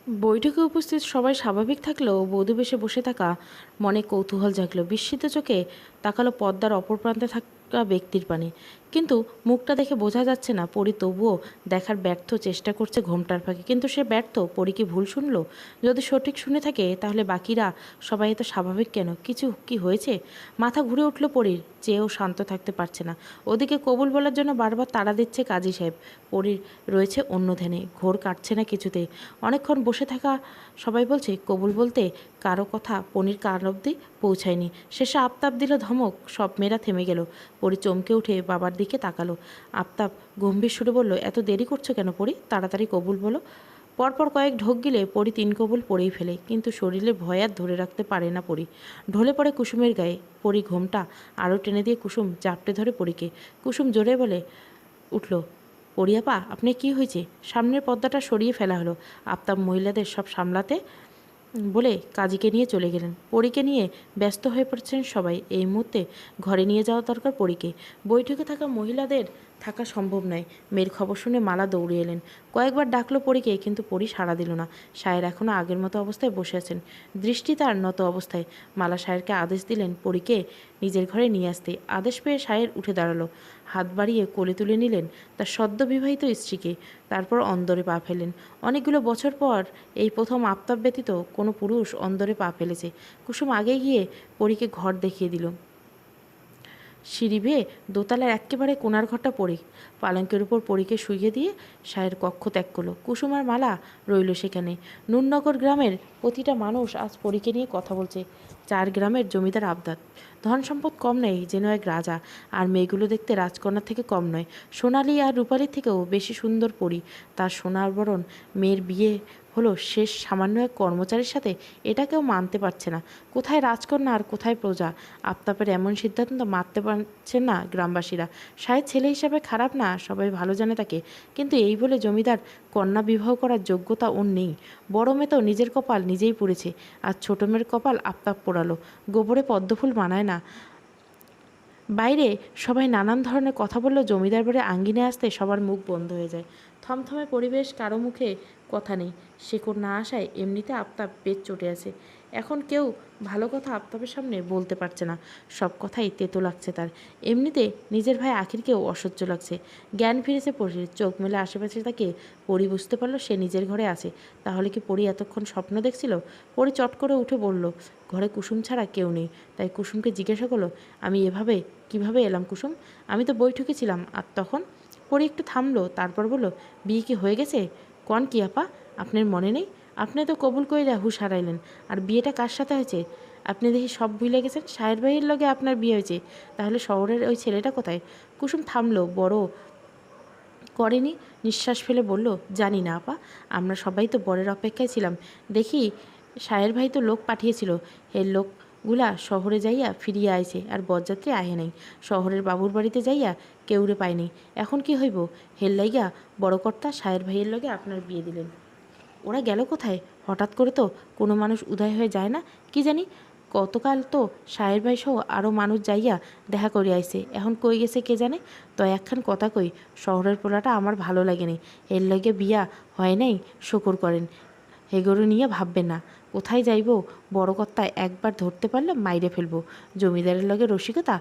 বৈঠকে উপস্থিত সবাই স্বাভাবিক থাকলেও বধূ বেশে বসে থাকা মনে কৌতূহল জাগলো। বিস্মিত চোখে তাকালো পদ্মার অপর প্রান্তে থাকা ব্যক্তির পানে। কিন্তু মুখটা দেখে বোঝা যাচ্ছে না পরি তবুও দেখার ব্যর্থ চেষ্টা করছে ঘোমটার ফাঁকে। কিন্তু সে ব্যর্থ। পরি কি ভুল শুনলো? যদি সঠিক শুনে থাকে তাহলে বাকিরা সবাই এত স্বাভাবিক কেন? কিছু কি হয়েছে? মাথা ঘুরে উঠল পরির, চেয়েও শান্ত থাকতে পারছে না। ওদিকে কবুল বলার জন্য বারবার তাড়া দিচ্ছে কাজী সাহেব। পরির রয়েছে অন্য ধ্যানে, ঘোর কাটছে না কিছুতেই। অনেকক্ষণ বসে থাকা সবাই বলছে কবুল বলতে কারো কথা পনির কান অবধি পৌঁছায়নি। শেষে আফতাব দিল ধমক, সব মেয়েরা থেমে গেল। পরি চমকে উঠে বাবার দিকে তাকালো। আফতাব গম্ভীর সুরে বলল, এত দেরি করছো কেন পরি? তাড়াতাড়ি কবুল বলো। পরপর কয়েক ঢোক গিলে পরি 3 কবুল পরেই ফেলে, কিন্তু শরীরে ভয় আর ধরে রাখতে পারে না পরি। ঢলে পড়ে কুসুমের গায়ে। পরি ঘোমটা আরও টেনে দিয়ে কুসুম জাপটে ধরে পরিকে। কুসুম জোরে বলে উঠল, পরিয়াপা আপনি কি হয়েছে? সামনের পর্দাটা সরিয়ে ফেলা হলো। আফতাব মহিলাদের সব সামলাতে বলে কাজীকে নিয়ে চলে গেলেন। পরীকে নিয়ে ব্যস্ত হয়ে পড়ছেন সবাই। এই মুহূর্তে ঘরে নিয়ে যাওয়া দরকার পরীকে। বৈঠকে থাকা মহিলাদের থাকা সম্ভব নয়। মেয়ের খবর শুনে মালা দৌড়ে এলেন। কয়েকবার ডাকলো পরীকে, কিন্তু পরী সাড়া দিল না। সায়ের এখনও আগের মতো অবস্থায় বসে আছেন, দৃষ্টি তার নত অবস্থায়। মালা সায়েরকে আদেশ দিলেন পরীকে নিজের ঘরে নিয়ে আসতে। আদেশ পেয়ে সায়ের উঠে দাঁড়ালো। হাত বাড়িয়ে কোলে তুলে নিলেন তার সদ্য বিবাহিত স্ত্রীকে। তারপর অন্দরে পা ফেলেন। অনেকগুলো বছর পর এই প্রথম আফতাব ব্যতীত কোনো পুরুষ অন্দরে পা ফেলেছে। কুসুম আগে গিয়ে পরীকে ঘর দেখিয়ে দিল। সিঁড়ি বেয়ে দোতলার একেবারে কোণার ঘরটা পড়ে পালঙ্কের উপর পরীকে শুইয়ে দিয়ে সায়ের কক্ষ ত্যাগ করলো। কুসুম আর মালা রইল সেখানে। নুরনগর গ্রামের প্রতিটা মানুষ আজ পরীকে নিয়ে কথা বলছে। 4 গ্রামের জমিদার আবদার, ধন সম্পদ কম নেই, যেন এক রাজা। আর মেয়েগুলো দেখতে রাজকন্যার থেকে কম নয়। সোনালি আর রূপালির থেকেও বেশি সুন্দর পরী। তার সোনার বরণ মেয়ের বিয়ে হলো শেষ সামান্য এক কর্মচারীর সাথে, এটা কেউ মানতে পারছে না। কোথায় রাজকন্যা আর কোথায় প্রজা? আফতাবের এমন সিদ্ধান্ত মানতে পারছেন না গ্রামবাসীরা। সাহেব ছেলে হিসাবে খারাপ না, সবাই ভালো জানে তাকে। কিন্তু এই বলে জমিদার কন্যা বিবাহ করার যোগ্যতা ওর নেই। বড় মেয়ে তো নিজের কপাল নিজেই পুড়েছে, আর ছোট মেয়ের কপাল আফতাব পোড়ালো। গোবরে পদ্মফুল মানায় না। বাইরে সবাই নানান ধরনের কথা বললেও জমিদার বাড়ির আঙ্গিনে আসতে সবার মুখ বন্ধ হয়ে যায়। থমথমে পরিবেশ, কারো মুখে কথা নেই। শেকড় না আসায় এমনিতে আফতাব পেট চটে আছে। এখন কেউ ভালো কথা আফতাবের সামনে বলতে পারছে না। সব কথাই তেতো লাগছে তার। এমনিতে নিজের ভাই আখিরকেও অসহ্য লাগছে। জ্ঞান ফিরেছে পরীর। চোখ মেলে আশেপাশে তাকে পরি বুঝতে পারলো সে নিজের ঘরে আছে। তাহলে কি পরি এতক্ষণ স্বপ্ন দেখছিল? পরি চট করে উঠে বলল, ঘরে কুসুম ছাড়া কেউ নেই। তাই কুসুমকে জিজ্ঞাসা করলো, আমি এভাবে কিভাবে এলাম কুসুম? আমি তো বৈঠকে ছিলাম। আর তখন? পরি একটু থামলো, তারপর বলল, বিয়ে কি হয়ে গেছে? কন কি আপা, আপনার মনে নেই? আপনি তো কবুল কইরা হুশ হারাইলেন। আর বিয়েটা কার সাথে হয়েছে? আপনি দেখি সব ভুলে গেছেন। সাহের ভাইয়ের লগে আপনার বিয়ে হয়েছে। তাহলে শহরের ওই ছেলেটা কোথায়? কুসুম থামলো, বড় করেনি নিঃশ্বাস ফেলে বলল, জানি না আপা। আমরা সবাই তো বরের অপেক্ষায় ছিলাম। দেখি সায়ের ভাই তো লোক পাঠিয়েছিল। এর লোকগুলা শহরে যাইয়া ফিরিয়া আইছে, আর বরযাত্রী আহে নাই। শহরের বাবুর বাড়িতে যাইয়া কেউরে পায়নি। এখন কি হইব? হের লাইগা বড় কর্তা সায়ের ভাইয়ের লগে আপনার বিয়ে দিলেন। ওরা গেল কোথায়? হঠাৎ করে তো কোনো মানুষ উদয় হয়ে যায় না। কি জানি, গতকাল তো সাহের ভাই সহ আরও মানুষ যাইয়া দেখা করিয়া আইছে। এখন কই গেছে কে জানে। তো একখান কথা কই, শহরের পোলাটা আমার ভালো লাগেনি। এর লগে বিয়া হয় নাই, শকুর করেন। হেগরু নিয়ে ভাববেন না। কোথায় যাইব? বড় কর্তা একবার ধরতে পারলে মাইরে ফেলবো। জমিদারের লগে রসিকতা।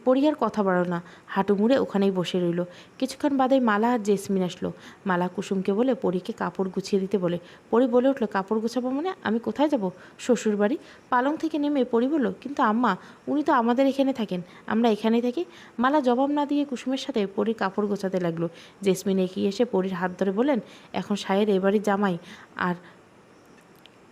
পরি আর কথা বাড়ল না, হাঁটু মুড়ে ওখানেই বসে রইল। কিছুক্ষণ বাদে মালা আর জেসমিন আসলো। মালা কুসুমকে বলে পরীকে কাপড় গুছিয়ে দিতে বলে। পরি বলে উঠলো, কাপড় গোছাবো মানে? আমি কোথায় যাব? শ্বশুর বাড়ি। পালং থেকে নেমে পরি বলল, কিন্তু আম্মা, উনি তো আমাদের এখানে থাকেন, আমরা এখানেই থাকি। মালা জবাব না দিয়ে কুসুমের সাথে পরির কাপড় গোছাতে লাগলো। জেসমিন এগিয়ে এসে পরির হাত ধরে বলেন, এখন সায়ের এবারই জামাই, আর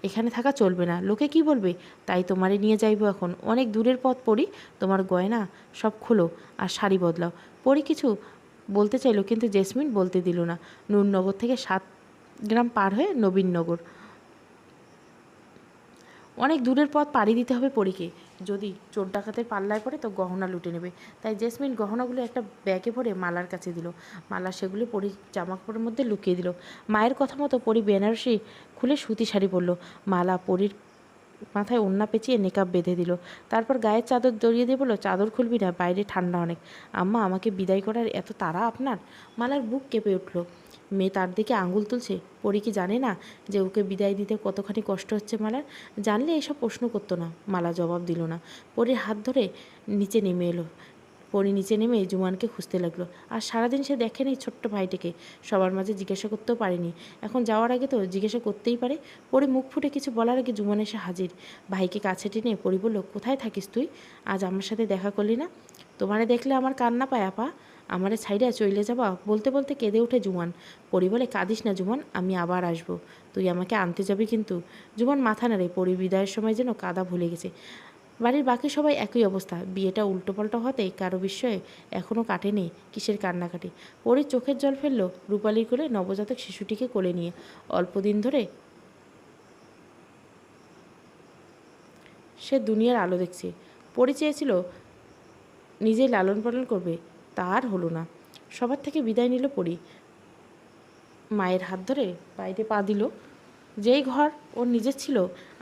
এখানে থাকা চলবে না। লোকে কি বলবে? তাই তোমারে নিয়ে যাইব এখন। অনেক দূরের পথ পড়ি। তোমার গয়না সব খোলো আর শাড়ি বদলাও। পরি কিছু বলতে চাইলো, কিন্তু জেসমিন বলতে দিল না। নূরনগর থেকে 7 গ্রাম পার হয়ে নবীননগর। অনেক দূরের পথ পাড়ি দিতে হবে পরীকে। যদি চোর ডাকাতের পাল্লায় পড়ে তো গহনা লুটে নেবে। তাই জেসমিন গহনাগুলো একটা ব্যাগে ভরে মালার কাছে দিল। মালা সেগুলি পরি জামা কাপড়ের মধ্যে লুকিয়ে দিল। মায়ের কথা মতো পরি বেনারসি খুলে সুতি শাড়ি পরল। মালা পরির মাথায় ওড়না পেঁচিয়ে নেকাব বেঁধে দিল। তারপর গায়ের চাদর জড়িয়ে দিয়ে বলল, চাদর খুলবি না, বাইরে ঠান্ডা অনেক। আম্মা, আমাকে বিদায় করার এত তাড়া আপনার? মালার বুক কেঁপে উঠল। মেয়ে তার দিকে আঙুল তুলছে। পরি কি জানে না যে ওকে বিদায় দিতে কতখানি কষ্ট হচ্ছে মালার? জানলে এসব প্রশ্ন করতো না। মালা জবাব দিল না। পরির হাত ধরে নিচে নেমে এলো। পরি নিচে নেমে জুমানকে খুঁজতে লাগলো। আর সারাদিন সে দেখেনি ছোট্ট ভাইটিকে, সবার মাঝে জিজ্ঞাসা করতেও পারেনি। এখন যাওয়ার আগে তো জিজ্ঞাসা করতেই পারে। পরি মুখ ফুটে কিছু বলার আগে জুমান এসে হাজির। ভাইকে কাছে টেনে পরি বলল, কোথায় থাকিস তুই? আজ আমার সাথে দেখা করলি না? তোমারে দেখলে আমার কান্না পায় আপা, আমারে ছাইড়া চইলে যাবা? বলতে বলতে কেঁদে ওঠে জুমান। পরি বলে, কাঁদিস না জুমান, আমি আবার আসবো, তুই আমাকে আনতে যাবি কিন্তু। জুমান মাথা নাড়ে। পরি বিদায়ের সময় যেন কাদা ভুলে গেছে। বাড়ির বাকি সবাই একই অবস্থা। বিয়েটা উল্টোপাল্টা হতে কারো বিস্ময়ে এখনও কাটেনি কিসের কান্নাকাটি। পরির চোখের জল ফেলল রূপালীর কোলে নবজাতক শিশুটিকে কোলে নিয়ে। অল্প দিন ধরে সে দুনিয়ার আলো দেখছে। পরি চেয়েছিল নিজেই লালন পালন করবে, তা আর হলো না। সবার থেকে বিদায় নিল পরি। মায়ের হাত ধরে বাইরে পা দিল। যেই ঘর ওর নিজের ছিল,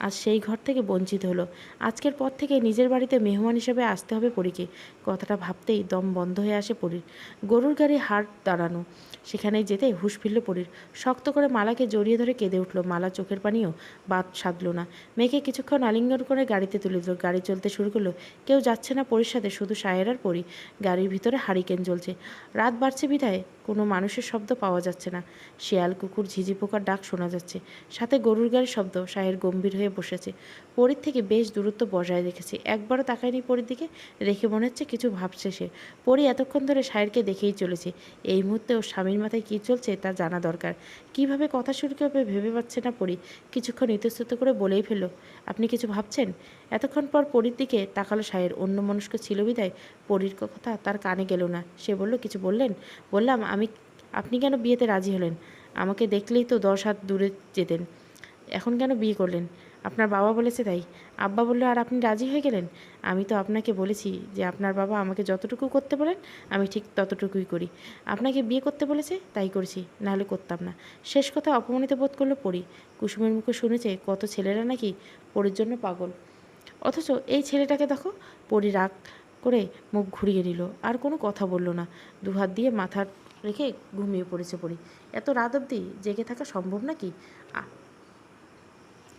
আজ সেই ঘর থেকে বঞ্চিত হলো। আজকের পর থেকে নিজের বাড়িতে মেহমান হিসেবে আসতে হবে পরীকে। কথাটা ভাবতেই দম বন্ধ হয়ে আসে পরীর। গরুর গাড়ি হাট দাঁড়ানো, সেখানেই যেতে হুঁশ ফিরল পরীর। শক্ত করে মালাকে জড়িয়ে ধরে কেঁদে উঠল। মালা চোখের পানিও বাদ সাধল না। মেয়েকে কিছুক্ষণ আলিঙ্গন করে গাড়িতে তুলে দিল। গাড়ি চলতে শুরু করলো। কেউ যাচ্ছে না পরীর সাথে, শুধু সায়ের আর পরী। গাড়ির ভিতরে হারিকেন জ্বলছে। রাত বাড়ছে বিধায় কোনো মানুষের শব্দ পাওয়া যাচ্ছে না। শিয়াল, কুকুর, ঝিঝি পোকার ডাক শোনা যাচ্ছে। সাথে গরুর গাড়ির শব্দ। সাহের গম্ভীর হয়ে বসেছে। পরীর থেকে বেশ দূরত্ব বজায় রেখেছে। একবারও তাকায়নি পরীর দিকে। দেখে মনে হচ্ছে কিছু ভাবছে সে। পরী এতক্ষণ ধরে সাহেরকে দেখেই চলেছে। এই মুহূর্তে ওর স্বামীর মাথায় কী চলছে তা জানা দরকার। কিভাবে কথা শুরু করবে ভেবে পাচ্ছে না পরী। কিছুক্ষণ ইতস্তত করে বলেই ফেলল, আপনি কিছু ভাবছেন? এতক্ষণ পর পরীর দিকে তাকালো সাহের। অন্যমনস্ক ছিল বিদায় পরীর কথা তার কানে গেল না। সে বলল, কিছু বললেন? বললাম, আপনি কেন বিয়েতে রাজি হলেন? আমাকে দেখলেই তো 10 হাত দূরে যেতেন, এখন কেন বিয়ে করলেন? আপনার বাবা বলেছে তাই। আব্বা বলল আর আপনি রাজি হয়ে গেলেন? আমি তো আপনাকে বলেছি যে আপনার বাবা আমাকে যতটুকু করতে বলেন আমি ঠিক ততটুকুই করি। আপনাকে বিয়ে করতে বলেছে তাই করেছি, নাহলে করতাম না। শেষ কথা অপমানিত বোধ করলো পরী। কুসুমের মুখে শুনেছে কত ছেলেরা নাকি পরীর জন্য পাগল, অথচ এই ছেলেটাকে দেখো। পরী রাগ করে মুখ ঘুরিয়ে নিল, আর কোনো কথা বলল না। দুহাত দিয়ে মাথা রেখে ঘুমিয়ে পড়েছে পরী। এত রাত অবধি জেগে থাকা সম্ভব নাকি?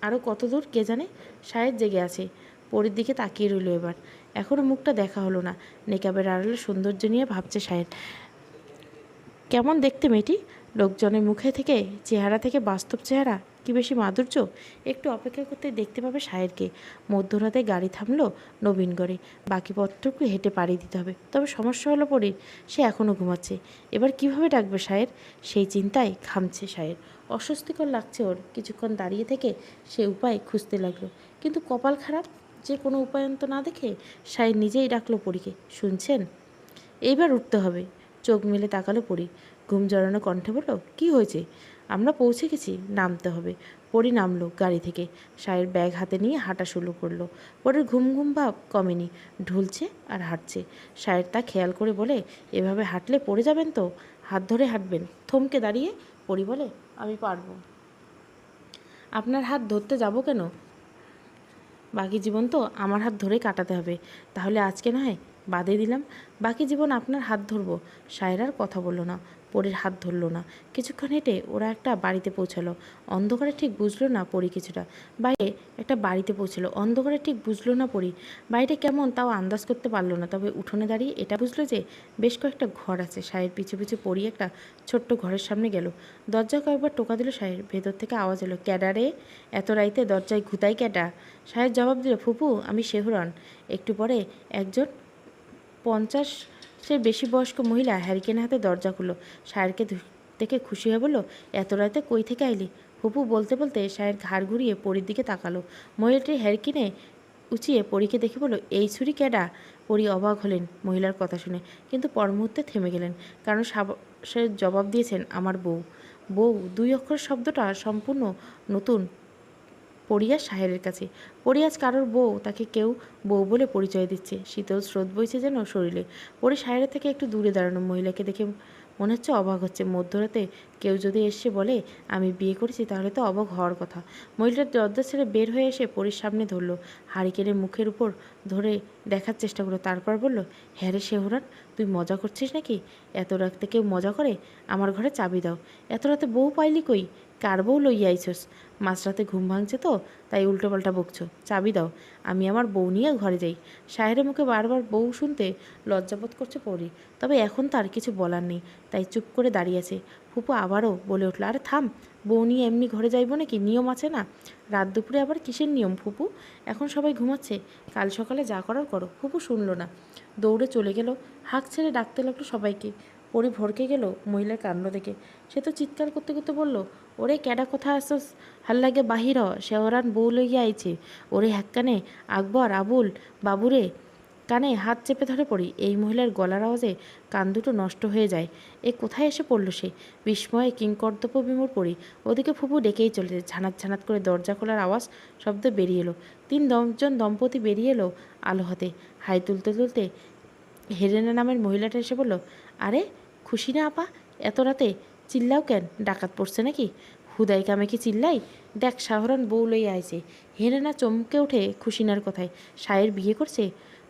আরও কত দূর কে জানে। শায়েদ জেগে আছে। পরীর দিকে তাকিয়ে রইল এবার। এখনও মুখটা দেখা হলো না। নেকাবের আড়ালে সৌন্দর্য নিয়ে ভাবছে শায়েদ। কেমন দেখতে মেয়েটি? লোকজনের মুখে থেকে চেহারা থেকে বাস্তব চেহারা কি বেশি মাধুর্য? একটু অপেক্ষা করতে দেখতে পাবে শায়েরকে। মধ্যরাতে গাড়ি থামলো নবীনগড়ে। বাকি পথটুকু হেঁটে পাড়ি দিতে হবে। তবে সমস্যা হলো পরীর, সে এখনও ঘুমাচ্ছে। এবার কিভাবে ডাকবে শায়ের? সেই চিন্তায় ঘামছে শায়ের। অস্বস্তিকর লাগছে ওর। কিছুক্ষণ দাঁড়িয়ে থেকে সে উপায় খুঁজতে লাগলো। কিন্তু কপাল খারাপ যে কোনো উপায়ন্ত না দেখে শায়ের নিজেই ডাকলো পরীকে, শুনছেন? এইবার উঠতে হবে। চোখ মেলে তাকালো পরী। ঘুম জড়ানো কণ্ঠে বলল, কী হয়েছে? আমরা পৌঁছে গেছি, নামতে হবে। পরী নামলো গাড়ি থেকে। সায়ের ব্যাগ হাতে নিয়ে হাঁটা শুরু করলো। পরীর ঘুম ঘুম ভাব কমেনি, ঢুলছে আর হাঁটছে। সায়ের তা খেয়াল করে বলে, এভাবে হাঁটলে পড়ে যাবেন তো, হাত ধরে হাঁটবেন। থমকে দাঁড়িয়ে পরী বলে, আমি পারবো। আপনার হাত ধরতে যাব কেন? বাকি জীবন তো আমার হাত ধরে কাটাতে হবে। তাহলে আজকে নয় বাদে দিলাম, বাকি জীবন আপনার হাত ধরবো। সায়রার কথা বলল না, পরীর হাত ধরল না। কিছুক্ষণ হেঁটে ওরা একটা বাড়িতে পৌঁছালো। অন্ধকারে ঠিক বুঝলো না পরী কিছুটা। বাইরে একটা বাড়িতে পৌঁছালো। অন্ধকারে ঠিক বুঝলো না পরী বাড়িটা কেমন তাও আন্দাজ করতে পারলো না। তবে উঠোনে দাঁড়িয়ে এটা বুঝলো যে বেশ কয়েকটা ঘর আছে। সায়ের পিছু পিছু পরী একটা ছোট্ট ঘরের সামনে গেল। দরজা কয়েকবার টোকা দিল সায়ের। ভেতর থেকে আওয়াজ এলো, ক্যাডারে? এত রাইতে দরজায় ঘুতাই ক্যাডা? সাহেব জবাব দিল, ফুপু, আমি শেহরান। একটু পরে একজন 50-এর বেশি বয়স্ক মহিলা হ্যারিকেন হাতে দরজা খুলল। সায়েরকে দেখে খুশি হয়ে বলল, এত রাতে কই থেকে আইলি? ফুপু বলতে বলতে সায়ের ঘাড় ঘুরিয়ে পরীর দিকে তাকালো। মহিলাটি হ্যারিকেনে উঁচিয়ে পরীকে দেখে বলল, এই ছুরি ক্যাডা? পরী অবাক হলেন মহিলার কথা শুনে, কিন্তু পর মুহূর্তে থেমে গেলেন। কারণ সে জবাব দিয়েছেন, আমার বউ। বউ, 2 অক্ষর শব্দটা সম্পূর্ণ নতুন পরী আর সাহেরের কাছে। পরী আজ কারোর বউ, তাকে কেউ বউ বলে পরিচয় দিচ্ছে। শীতল স্রোত বইছে যেন শরীরে। পরী সাহেরের থেকে একটু দূরে দাঁড়ানো। মহিলাকে দেখে মনে হচ্ছে অবাক হচ্ছে। মধ্যরাতে কেউ যদি এসে বলে আমি বিয়ে করেছি, তাহলে তো অবাক হওয়ার কথা। মহিলাটা দরজা ছেড়ে বের হয়ে এসে পরীর সামনে ধরল, হারিকেনের মুখের উপর ধরে দেখার চেষ্টা করলো। তারপর বলল, হ্যাঁ রে শেহরান, তুই মজা করছিস নাকি? এত রাতে কেউ মজা করে? আমার ঘরে চাবি দাও। এত রাতে বউ পাইলি কই? কার বউ লইয়া আইছস? মাঝরাতে ঘুম ভাঙছে তো, তাই উল্টোপাল্টা বকছো। চাবি দাও, আমি আমার বউ নিয়ে ঘরে যাই। শাহেরের মুখে বারবার বউ শুনতে লজ্জাবোধ করছে পরি, তবে এখন তার কিছু বলার নেই, তাই চুপ করে দাঁড়িয়ে আছে। ফুপু আবারও বলে উঠল, আরে থাম, বউ নিয়ে এমনি ঘরে যাইব নাকি? নিয়ম আছে না? রাত দুপুরে আবার কিসের নিয়ম ফুপু? এখন সবাই ঘুমাচ্ছে, কাল সকালে যা করার করো। ফুপু শুনল না, দৌড়ে চলে গেল। হাঁক ছেড়ে ডাকতে লাগলো সবাইকে। পরি ভরকে গেল মহিলার কাণ্ড দেখে। সে তো চিৎকার করতে করতে বলল, ওরে ক্যাডা কোথায় আসস? হাল্লাগে বাহির হ, শেওরান বউ লইয়া আইছে। ওরে হ্যাক্কানে আকবর আবুল বাবুরে। কানে হাত চেপে ধরে পড়ি। এই মহিলার গলার আওয়াজে কান দুটো নষ্ট হয়ে যায়। এ কোথায় এসে পড়ল সে? বিস্ময়ে কিংকর্তব্য বিমূঢ় পড়ি। ওদিকে ফুপু ডেকেই চলেছে। ঝানাত ঝানাত করে দরজা খোলার আওয়াজ শব্দ বেরিয়ে এলো। 3 জন দম্পতি বেরিয়ে এলো আলো হাতে। হাই তুলতে তুলতে হেরেনা নামের মহিলাটা এসে বলল, আরে খুশি না আপা, এত রাতে চিল্লাও কেন? ডাকাত পড়ছে নাকি? হুদাই কামে কি চিল্লাই? দেখ শাহরান বউ লইয়া আইছে। হেরেনা চমকে ওঠে খুশিনার কথায়। সায়ের বিয়ে করছে?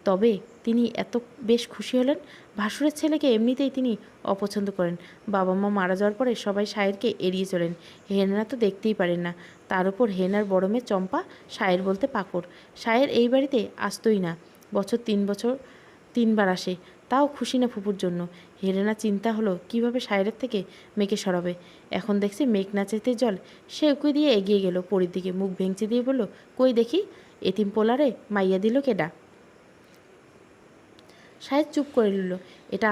তবে তিনি এত বেশ খুশি হলেন। ভাসুরের ছেলেকে এমনিতেই তিনি অপছন্দ করেন। বাবা মা মারা যাওয়ার পরে সবাই সায়েরকে এড়িয়ে চলেন। হেনা তো দেখতেই পারেন না। তার উপর হেনার বড় মেয়ে চম্পা সায়ের বলতে পাকড়। সায়ের এই বাড়িতে আসতই না। বছর 3 বছর 3বার আসে, তাও খুশি না ফুপুর জন্য। হেরেনা চিন্তা হলো কিভাবে সায়েরের থেকে মেয়েকে সরাবে। এখন দেখছি মেঘ না চাইতে জল। সে উকুই দিয়ে এগিয়ে গেল পরির দিকে, মুখ ভেঙচি দিয়ে বলল, কই দেখি এতিম পোলারে মাইয়া দিল কেডা? সাহেব চুপ করে নিল। এটা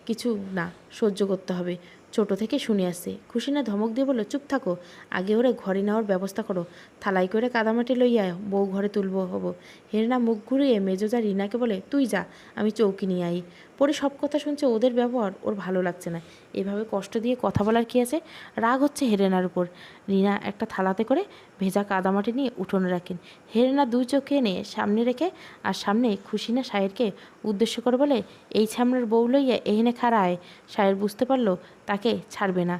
কিছু না, সহ্য করতে হবে, ছোট থেকে শুনে আসছে। খুশি না ধমক দিয়ে বলল, চুপ থাকো, আগে ওরে ঘরে নেওয়ার ব্যবস্থা করো। থালাই করে কাদামাটি লইয়া বউ ঘরে তুলব হব। হেরেনা মুখ ঘুরিয়ে মেজোজা রিনাকে বলে, তুই যা, আমি চৌকি নিয়ে আই। পরে সব কথা শুনছে, ওদের ব্যবহার ওর ভালো লাগছে না। এভাবে কষ্ট দিয়ে কথা বলার কি আছে? রাগ হচ্ছে হেরেনার উপর। রিনা একটা থালাতে করে ভেজা কাদামাটি নিয়ে উঠোনে রাখেন। হেরেনা 2 চোখে এনে সামনে রেখে আর সামনে খুশিনা সায়েরকে উদ্দেশ্য করে বলে, এই ছামড়ার বউ লইয়া এখানে খাড়ায়। সায়ের বুঝতে পারল তাকে ছাড়বে না,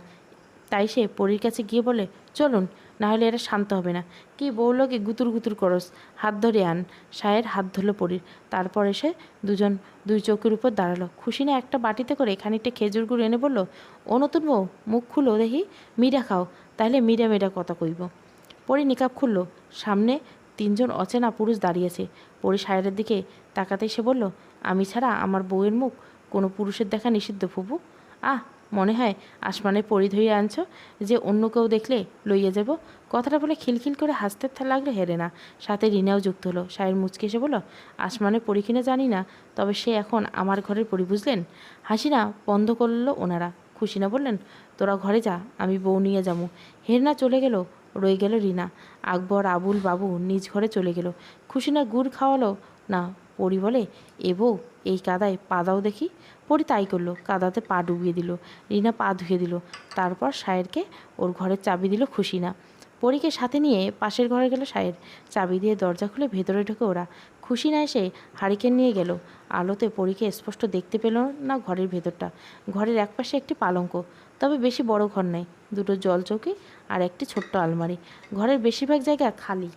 তাই সে পরীর কাছে গিয়ে বলে, চলুন, না হলে এরা শান্ত হবে না। কি বউ লোকে গুতুর গুতুর করস, হাত ধরে আন। সায়ের হাত ধরল পরীর। তারপর এসে দুজন 2 চৌকির উপর দাঁড়ালো। খুশি না একটা বাটিতে করে খানিকটা খেজুর গুড় এনে বলল, ও নতুন বউ, মুখ খুলো দেখি, মিরা খাও, তাহলে মিরা মিরা কথা কইব। পরি নিকাব খুলল। সামনে 3জন অচেনা পুরুষ দাঁড়িয়েছে। পরি সায়েরের দিকে তাকাতেই সে বলল, আমি ছাড়া আমার বউয়ের মুখ কোনো পুরুষের দেখা নিষিদ্ধ ফুপু। আহ, মনে হয় আসমানের পরি ধরিয়ে আনছ, যে অন্য কেউ দেখলে লইয়া যাব। কথাটা বলে খিলখিল করে হাসতে লাগলো হেরেনা। সাথে রিনাও যুক্ত হলো। সায়ের মুচকে এসে বলল, আসমানের পরি কিনা জানি না, তবে সে এখন আমার ঘরের পরি, বুঝলেন? হাসি না বন্ধ করলো ওনারা। খুশি না বললেন, তোরা ঘরে যা, আমি বউ নিয়ে যাবো। হেরেনা চলে গেল, রয়ে গেল রিনা। আকবর আবুল বাবু নিজ ঘরে চলে গেল। খুশি না গুড় খাওয়ালো না। পরি বলে, এ বউ, এই কাদায় পা দাও দেখি। পরি তাই করলো, কাদাতে পা ডুবিয়ে দিল। রিনা পা ধুয়ে দিল। তারপর সায়েরকে ওর ঘরের চাবি দিল খুশি না। পরীকে সাথে নিয়ে পাশের ঘরে গেল সায়ের। চাবি দিয়ে দরজা খুলে ভেতরে ঢুকে ওরা। খুশি না এসে হারিকেন নিয়ে গেল। আলোতে পরীকে স্পষ্ট দেখতে পেল না ঘরের ভেতরটা। ঘরের একপাশে একটি পালঙ্ক, তবে বেশি বড় ঘর নেই। 2টো জলচৌকি আর একটি ছোট্ট আলমারি। ঘরের বেশিরভাগ জায়গা খালি।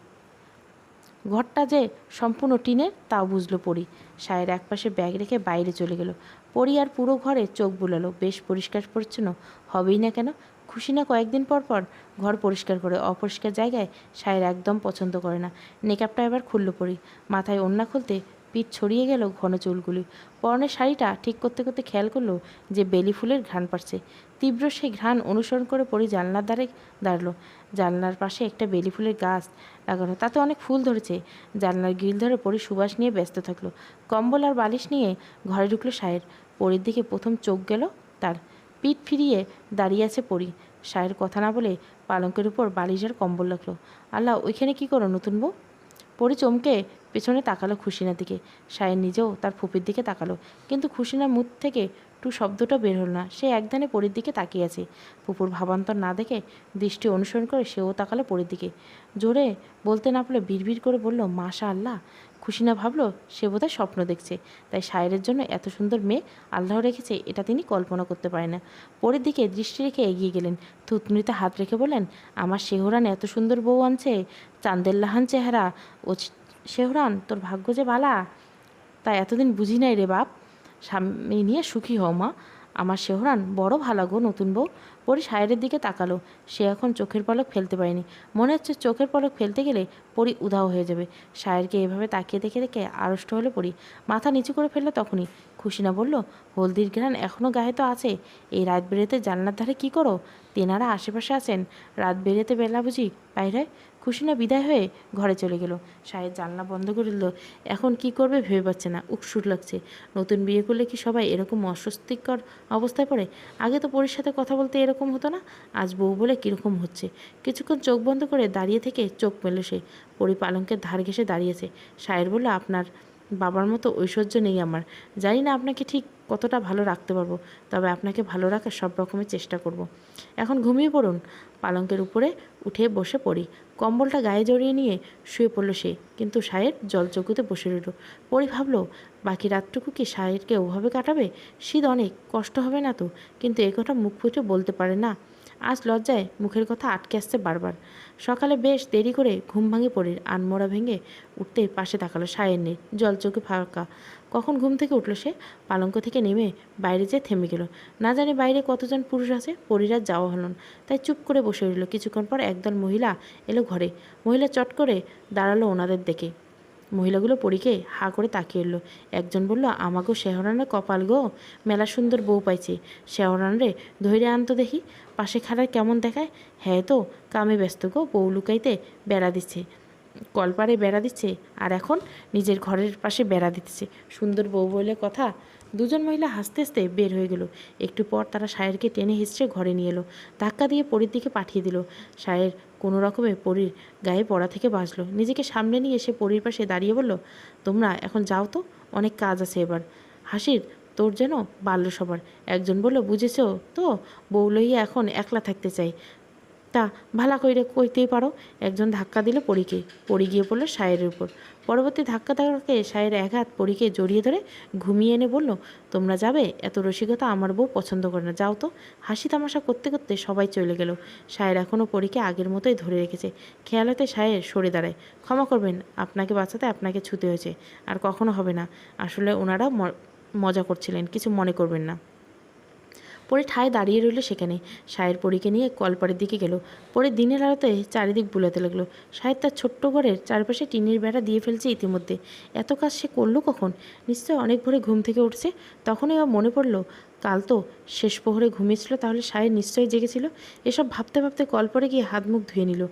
ঘরটা যে সম্পূর্ণ টিনের তাও বুঝলো পরি। সায়ের একপাশে ব্যাগ রেখে বাইরে চলে গেল। পরি আর পুরো ঘরে চোখ বুলালো। বেশ পরিষ্কার পরিচ্ছন্ন হবেই না কেন? খুশি না কয়েকদিন পর পর ঘর পরিষ্কার করে। অপরিষ্কার জায়গায় সায়ের একদম পছন্দ করে না। নেকআপটা এবার খুলল পরি। মাথায় ওড়না খুলতে পিঠ ছড়িয়ে গেল ঘন চুলগুলি। পরনের শাড়িটা ঠিক করতে করতে খেয়াল করলো যে বেলি ফুলের ঘ্রাণ পাচ্ছে। তীব্র সেই ঘ্রাণ অনুসরণ করে পরি জানলার ধারে দাঁড়ালো। জানলার পাশে একটা বেলি ফুলের গাছ লাগানো, তাতে অনেক ফুল ধরেছে। জানলার গ্রিল ধরে পরি সুবাস নিয়ে ব্যস্ত থাকলো। কম্বল আর বালিশ নিয়ে ঘরে ঢুকলো সায়ের। পরির দিকে প্রথম চোখ গেল তার। পিঠ ফিরিয়ে দাঁড়িয়ে আছে পরি। সায়ের কথা না বলে পালঙ্কের উপর বালিশ আর কম্বল রাখলো। আল্লাহ, ওইখানে কী করো নতুন বউ? পরি চমকে পেছনে তাকালো খুশিনার দিকে। সায়ের নিজেও তার ফুপির দিকে তাকালো, কিন্তু খুশিনার মুখ থেকে টু শব্দটা বের হলো না। সে একধানে পরির দিকে তাকিয়ে আছে। ফুপুর ভাবান্তর না দেখে দৃষ্টি অনুসরণ করে সেও তাকালো পরির দিকে। জোরে বলতে না পারলে বিড়বিড় করে বলল, মাশা আল্লাহ। খুশি না ভাবলো সে বোধহয় স্বপ্ন দেখছে, তাই সায়েরের জন্য এত সুন্দর মেয়ে আল্লাহ রেখেছে এটা তিনি কল্পনা করতে পারে না। পরের দিকে দৃষ্টি রেখে এগিয়ে গেলেন, থুতনিতে হাত রেখে বললেন, আমার শেহরান এত সুন্দর বউ আনছে, চাঁদের লাহান চেহারা। ও শেহরান, তোর ভাগ্য যে বালা, তা এতদিন বুঝি নাই রে বাপ। স্বামী নিয়ে সুখী হও মা। আমার শেহরান বড় ভালো গো নতুন বউ। পরি সায়েরের দিকে তাকালো। সে এখন চোখের পলক ফেলতে পারেনি। মনে হচ্ছে চোখের পলক ফেলতে গেলে পরি উধাও হয়ে যাবে। সায়েরকে এভাবে তাকিয়ে দেখে দেখে আড়ষ্ট হলে পরি মাথা নিচু করে ফেললো। তখনই খুশিনা বলল, হলদির ঘ্রাণ এখনও গায়ে তো আছে। এই রাত বেরেতে জানলার ধারে কী করো? তেনারা আশেপাশে আছেন, রাত বেরেতে বেলা বুঝি বাইরে? খুশিনা বিদায় হয়ে ঘরে চলে গেল। সায়ের জানলা বন্ধ করে দিল। এখন কি করবে ভেবে পাচ্ছে না, উকসুর লাগছে। নতুন বিয়ে করলে কি সবাই এরকম অস্বস্তিকর অবস্থায় পড়ে? আগে তো পরির সাথে কথা বলতে এরকম হতো না, আজ বউ বলে কীরকম হচ্ছে। কিছুক্ষণ চোখ বন্ধ করে দাঁড়িয়ে থেকে চোখ মেলে সে। পরি পালঙ্কের ধার ঘেঁষে দাঁড়িয়েছে। সায়ের বলল, আপনার বাবার মতো ঐশ্বর্য নেই আমার। জানি না আপনাকে ঠিক কতটা ভালো রাখতে পারবো, তবে আপনাকে ভালো রাখার সব রকমের চেষ্টা করব। এখন ঘুমিয়ে পড়ুন। পালঙ্কের উপরে উঠে বসে পড়ি, কম্বলটা গায়ে জড়িয়ে নিয়ে শুয়ে পড়ল সে। কিন্তু সায়ের জলচৌকিতে বসে রইল। পরি ভাবলো, বাকি রাতটুকু কি সায়েরকে ওভাবে কাটাবে? শীত অনেক, কষ্ট হবে না তো? কিন্তু এ কথা মুখ ফুটে বলতে পারে না। আজ লজ্জায় মুখের কথা আটকে আসছে বারবার। সকালে বেশ দেরি করে ঘুম ভাঙে পড়ির। আনমোড়া ভেঙে উঠতে পাশে তাকালো, সায়ের নেই, জলচৌকি ফাঁকা। কখন ঘুম থেকে উঠল সে? পালঙ্ক থেকে নেমে বাইরে যেয়ে থেমে গেল। না জানি বাইরে কতজন পুরুষ আছে, পরিরাত যাওয়া হলো না, তাই চুপ করে বসে রইল। কিছুক্ষণ পর একদল মহিলা এলো ঘরে। মহিলা চট করে দাঁড়ালো ওনাদের দেখে। মহিলাগুলো পরীকে হা করে তাকিয়ে এলো। একজন বলল, আমাগো শেহরানের কপাল গো, মেলা সুন্দর বউ পাইছে। শেহরান রে ধৈর্য আনতো দেখি, পাশে খাড়ায় কেমন দেখায়। হ্যাঁ তো কামে ব্যস্ত গো, বউ লুকাইতে বেড়া দিচ্ছে, কলপারে বেড়া দিচ্ছে, আর এখন নিজের ঘরের পাশে বেড়া দিতেছে। সুন্দর বউ বলে কথা। দুজন মহিলা হাসতে হাসতে বের হয়ে গেল। একটু পর তারা সায়েরকে টেনে হিঁচড়ে ঘরে নিয়ে এলো, ধাক্কা দিয়ে পরীর দিকে পাঠিয়ে দিল। সায়ের কোনো রকমে পরীর গায়ে পড়া থেকে বাঁচলো। নিজেকে সামনে নিয়ে এসে পরীর পাশে দাঁড়িয়ে বলল, তোমরা এখন যাও তো, অনেক কাজ আছে এবার। হাসির তোর যেন বাল্য সবার। একজন বলল, বুঝেছ তো, বউ লইয়া এখন একলা থাকতে চাই, তা ভালা কইরে কইতেই পারো। একজন ধাক্কা দিল পরীকে, পরি গিয়ে পড়লো সায়েরের উপর। পরবর্তী ধাক্কা ধাক্কাকে সায়ের এক হাত পরীকে জড়িয়ে ধরে ঘুমিয়ে এনে বলল, তোমরা যাবে? এত রসিকতা আমার বউ পছন্দ করে না, যাও তো। হাসি তামাশা করতে করতে সবাই চলে গেল। সায়ের এখনও পরীকে আগের মতোই ধরে রেখেছে। খেয়াল হতে সায়ের সরে দাঁড়ায়। ক্ষমা করবেন, আপনাকে বাঁচাতে আপনাকে ছুতে হয়েছে, আর কখনো হবে না। আসলে ওনারা মজা করছিলেন, কিছু মনে করবেন না। পরে ঠায় দাঁড়িয়ে রইল সেখানে। সায়ের পরীকে নিয়ে কলপাড়ের দিকে গেল। পরে দিনের আলোতে চারিদিক বুলাতে লাগলো। সায়ের তার ছোট্ট ঘরের চারপাশে টিনের বেড়া দিয়ে ফেলছে ইতিমধ্যে। এত কাজ সে করলো কখন? নিশ্চয় অনেক ভোরে ঘুম থেকে উঠছে। তখনই আবার মনে পড়ল, কাল তো শেষ প্রহরে ঘুমিয়েছিল, তাহলে সায়ের নিশ্চয়ই জেগেছিল। এসব ভাবতে ভাবতে কলপাড়ে গিয়ে হাত মুখ ধুয়ে নিল।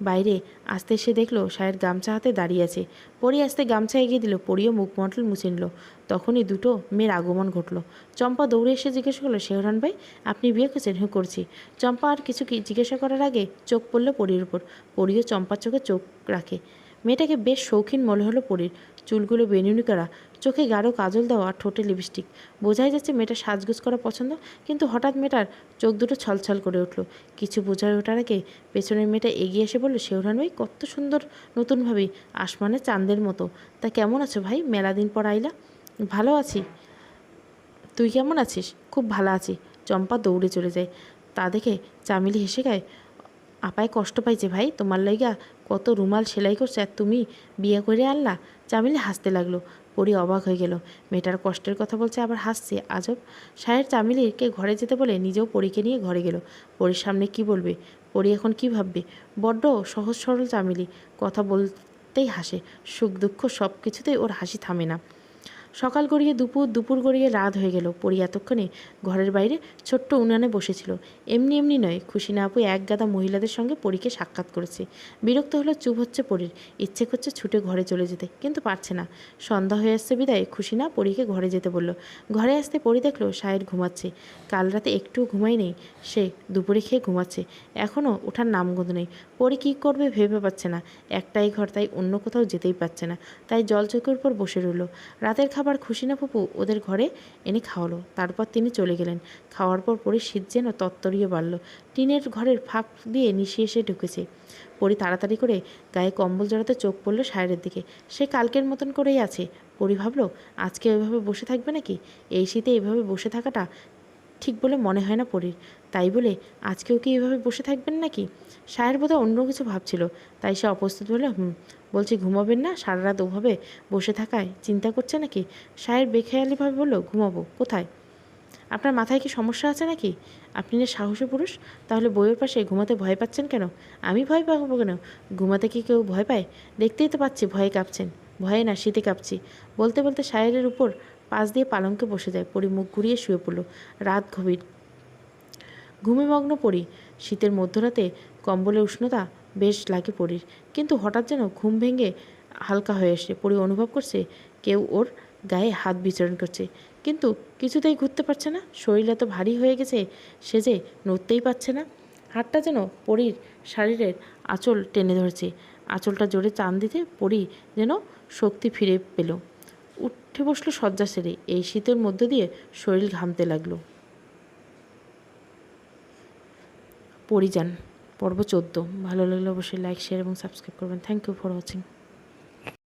বাইরে আসতে এসে দেখলো সায়ের গামছা হাতে দাঁড়িয়ে আছে। পরি আসতে গামছা এগিয়ে দিল। পরিও মুখমণ্ডল মুছে নিল। তখনই দুটো মেয়ের আগমন ঘটল। চম্পা দৌড়ে এসে জিজ্ঞেস করলো, শেহরান ভাই, আপনি বিয়ে করেছেন? হ্যাঁ করছি। চম্পা আর কিছু কি জিজ্ঞাসা করার আগে চোখ পড়ল পরির উপর। পরিও চম্পার চোখে চোখ রাখে। মেয়েটাকে বেশ শৌখিন মনে হলো পরির। চুলগুলো বেনুনি করা, চোখে গাঢ় কাজল দেওয়া, আর ঠোঁটে লিপস্টিক। বোঝাই যাচ্ছে মেয়েটা সাজগোজ করা পছন্দ। কিন্তু হঠাৎ মেয়েটার চোখ দুটো ছলছল করে উঠল। কিছু বোঝার ওঠার আগে পেছনের মেয়েটা এগিয়ে এসে বলল, শেহরান ভাই, কত সুন্দর নতুন ভাবি, আসমানে চাঁদের মতো। তা কেমন আছো ভাই, মেলা দিন পর আইলা? ভালো আছি, তুই কেমন আছিস? খুব ভালো আছি। চম্পা দৌড়ে চলে যায়। তা দেখে চামেলি হেসে গায়, আপায় কষ্ট পাইছে ভাই, তোমার লাইগা কত রুমাল সেলাই করছে, আর তুমি বিয়ে করে আনলা। চামেলি হাসতে লাগলো। পরি অবাক হয়ে গেল। মেয়েটার কষ্টের কথা বলছে আবার হাসছে, আজব। সাহের চামেলিকে ঘরে যেতে বলে নিজেও পরীকে নিয়ে ঘরে গেল। পরীর সামনে কি বলবে? পরি এখন কি ভাববে? বড্ড সহজ সরল চামেলি, কথা বলতেই হাসে। সুখ দুঃখ সব কিছুতেই ওর হাসি থামে না। সকাল গড়িয়ে দুপুর, দুপুর গড়িয়ে রাত হয়ে গেল। পরি এতক্ষণে ঘরের বাইরে ছোট্ট উনানে বসেছিল। এমনি এমনি নয়, খুশি না আপু এক গাদা মহিলাদের সঙ্গে পরীকে সাক্ষাৎ করেছে। বিরক্ত হলো, চুপ হচ্ছে পরীর। ইচ্ছে করছে ছুটে ঘরে চলে যেতে, কিন্তু পারছে না। সন্ধ্যা হয়ে আসছে বিদায় খুশি না পরীকে ঘরে যেতে বলল। ঘরে আসতে পরি দেখলো সায়ের ঘুমাচ্ছে। কাল রাতে একটুও ঘুমাই নেই সে, দুপুরে খেয়ে ঘুমাচ্ছে। এখনও ওঠার নামগন্ধ নেই। পরি কী করবে ভেবে পাচ্ছে না। একটাই ঘর, তাই অন্য কোথাও যেতেই পারছে না। তাই জলচৌকির উপর বসে রইল। রাতের খাবার খুশিনা ফুপু ওদের ঘরে এনে খাওয়ালো। তারপর তিনি চলে গেলেন। খাওয়ার পর পরি শীত যেন তত্তরিয়ে বাড়ল। টিনের ঘরের ফাঁক দিয়ে নিশি এসে ঢুকেছে। পরি তাড়াতাড়ি করে গায়ে কম্বল জড়াতে চোখ পড়ল সায়রের দিকে। সে কালকের মতন করেই আছে। পরি ভাবল, আজকে ওইভাবে বসে থাকবে নাকি? এই শীতে এইভাবে বসে থাকাটা ঠিক বলে মনে হয় না পরির। তাই বলে আজকেও কি এভাবে বসে থাকবেন নাকি? সায়ের বোধহয় অন্য কিছু ভাবছিল, তাই সে অপ্রস্তুত বলে, বলছি ঘুমাবেন না? সারা রাত ওভাবে বসে থাকায় চিন্তা করছে নাকি? সায়ের বেখেয়ালিভাবে বলল, ঘুমাবো কোথায়? আপনার মাথায় কি সমস্যা আছে নাকি? আপনি যে সাহসী পুরুষ, তাহলে বইয়ের পাশে ঘুমাতে ভয় পাচ্ছেন কেন? আমি ভয় পাবো কেন? ঘুমাতে কি কেউ ভয় পায়? দেখতেই তো পাচ্ছি ভয়ে কাঁপছেন। ভয়ে না, শীতে কাঁপছি। বলতে বলতে সায়েরের উপর পাশ দিয়ে পালঙ্কে বসে যায়। পরি মুখ ঘুরিয়ে শুয়ে পড়ল। রাত গভীর, ঘুমে মগ্ন পরি। শীতের মধ্যরাতে কম্বলের উষ্ণতা বেশ লাগে পরির, কিন্তু হঠাৎ যেন ঘুম ভেঙে হালকা হয়ে আসে। পরি অনুভব করছে কেউ ওর গায়ে হাত বিচরণ করছে, কিন্তু কিছুতেই ঘুরতে পারছে না। শরীর এত ভারী হয়ে গেছে সে যে নড়তেই পারছে না। হাতটা যেন পরির শরীরের আঁচল টেনে ধরছে। আঁচলটা জোরে টান দিতে পরি যেন শক্তি ফিরে পেল। উঠে বসলো শয্যা সেরে। এই শীতের মধ্য দিয়ে শরীর ঘামতে লাগলো। পরিযান পর্ব 14। ভালো লাগলে অবশ্যই লাইক, শেয়ার এবং সাবস্ক্রাইব করবেন। Thank you for watching.